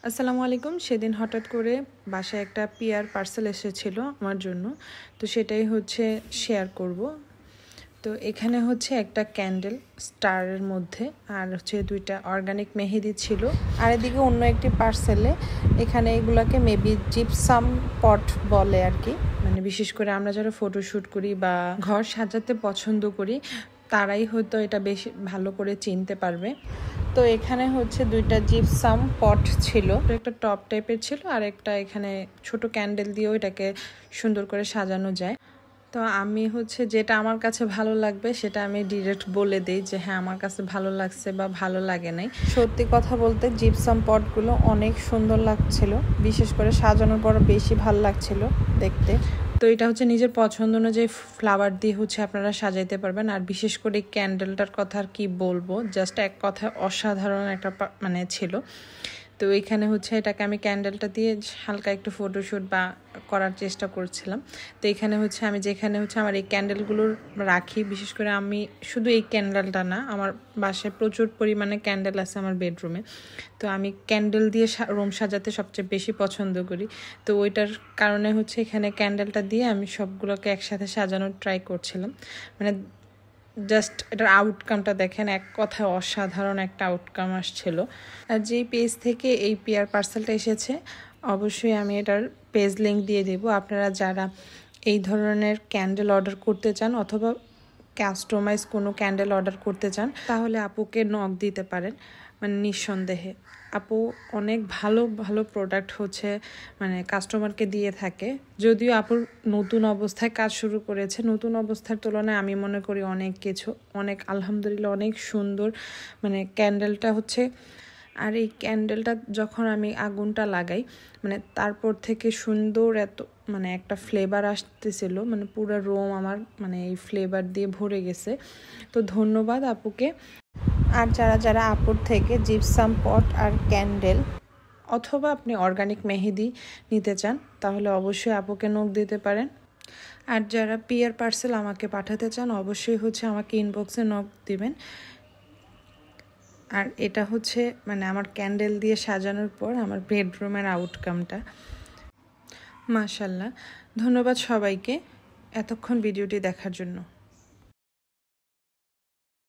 আসসালামু আলাইকুম। সেদিন হঠাৎ করে বাসায় একটা পিআর পার্সেল এসেছিল আমার জন্য, তো সেটাই শেয়ার করব। তো এখানে একটা ক্যান্ডেল স্টারের মধ্যে আর দুইটা অর্গানিক মেহেদি ছিল, আর এদিকে অন্য একটি পার্সেলে এখানে এগুলাকে মেবি জিপসাম পট বলে আর কি, মানে বিশেষ করে আমরা যারা ফটোশ্যুট করি বা ঘর সাজাতে পছন্দ করি তারাই হয়তো এটা বেশি ভালো করে চিনতে পারবে। তো এখানে দুইটা জিপসাম পট ছিল, একটা টপ টাইপের ছিল আর একটা এখানে ছোট ক্যান্ডেল দিয়েও এটাকে সুন্দর করে সাজানো যায়। তো আমি যেটা আমার কাছে ভালো লাগবে সেটা আমি ডিরেক্ট বলে দিই যে হ্যাঁ আমার কাছে ভালো লাগছে বা ভালো লাগে নাই। সত্যি কথা বলতে জিপসাম পটগুলো অনেক সুন্দর লাগছিল, বিশেষ করে সাজানোর পর বেশি ভালো লাগছিল দেখতে। তো এটা নিজের পছন্দ অনুযায়ী ফ্লাওয়ার দিয়ে আপনারা সাজাইতে পারবেন। আর বিশেষ করে ক্যান্ডেলটার কথা আর কি বলবো, জাস্ট এক কথায় অসাধারণ একটা মানে ছিল। তো এখানে এটাকে আমি ক্যান্ডেলটা দিয়ে হালকা একটু ফটোশ্যুট বা করার চেষ্টা করছিলাম। তো এখানে আমি যেখানে আমার এই ক্যান্ডেলগুলোর রাখি, বিশেষ করে আমি শুধু এই ক্যান্ডেলটা না, আমার বাসায় প্রচুর পরিমাণে ক্যান্ডেল আছে আমার বেডরুমে। তো আমি ক্যান্ডেল দিয়ে রুম সাজাতে সবচেয়ে বেশি পছন্দ করি। তো ওইটার কারণে এখানে ক্যান্ডেলটা দিয়ে আমি সবগুলোকে একসাথে সাজানোর ট্রাই করছিলাম। মানে জাস্ট এটার আউটকামটা দেখেন, এক কথায় অসাধারণ একটা আউটকাম আসছিল। আর যেই পেজ থেকে এই পিআর পার্সেলটা এসেছে অবশ্যই আমি এটার পেজ লিঙ্ক দিয়ে দেব। আপনারা যারা এই ধরনের ক্যান্ডেল অর্ডার করতে চান অথবা কাস্টমাইজ কোনো ক্যান্ডেল অর্ডার করতে চান তাহলে আপুকে নক দিতে পারেন, মানে নিঃসন্দেহে আপু অনেক ভালো ভালো প্রোডাক্ট মানে কাস্টমারকে দিয়ে থাকে। যদিও আপুর নতুন অবস্থায় কাজ শুরু করেছে, নতুন অবস্থার তুলনায় আমি মনে করি অনেক আলহামদুলিল্লাহ অনেক সুন্দর মানে ক্যান্ডেলটা আর এই ক্যান্ডেলটা যখন আমি আগুনটা লাগাই মানে তারপর থেকে সুন্দর এত মানে একটা ফ্লেভার আসতেছিল, মানে পুরো রুম আমার মানে এই ফ্লেভার দিয়ে ভরে গেছে। তো ধন্যবাদ আপুকে। আর যারা যারা আপুর থেকে জিপসাম পট আর ক্যান্ডেল অথবা আপনি অর্গানিক মেহেদি নিতে চান তাহলে অবশ্যই আপুকে নক দিতে পারেন। আর যারা পিআর পার্সেল আমাকে পাঠাতে চান অবশ্যই আমাকে ইনবক্সে নক দিবেন। আর এটা মানে আমার ক্যান্ডেল দিয়ে সাজানোর পর আমার বেডরুমের আউটকামটা। মাশাআল্লাহ, ধন্যবাদ সবাইকে এতক্ষণ ভিডিওটি দেখার জন্য।